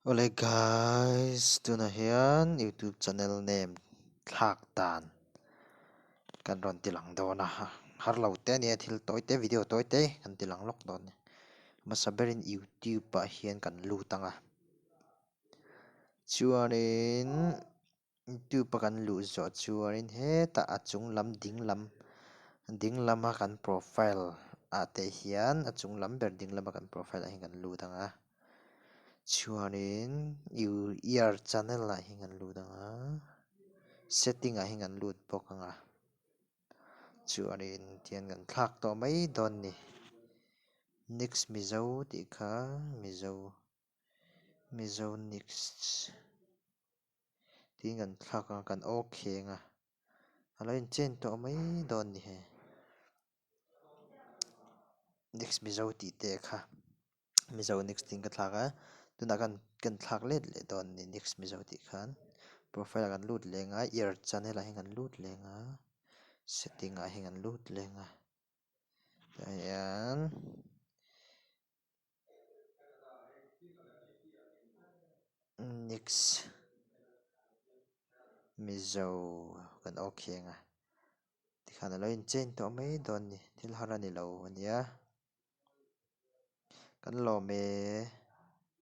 Oleh guys, tuna hian YouTube channel name thak tan kan ron tilang dona ha har lo te ni thil toite video toite kan tilang lok don masaberin YouTube pa hian kan lu tanga chuanin YouTube pa kan lu zo chuanin he ta achung lam ding lam ha kan profile ate hian achung lam ber ding lam kan profile a hi kan lu tanga chuanin ear channel la hi kan lu tanga setting a hi kan lut bawk anga chuanin tian kan thlak to mai don ni next mizo tih kha mizo next tin kan thlak anga kan okay nga aloin chen to mai don ni he next mizo tih te kha mizo next tin ka thlak a tuna kan thlak let le don ni next mizo tih khan profile kan lut lenga ear channel a hi kan lut lenga setting a hi kan lut lenga ayan next mizo kan okay nga tikhan aloin chen to mai don ni thil harani lo ania kan lo me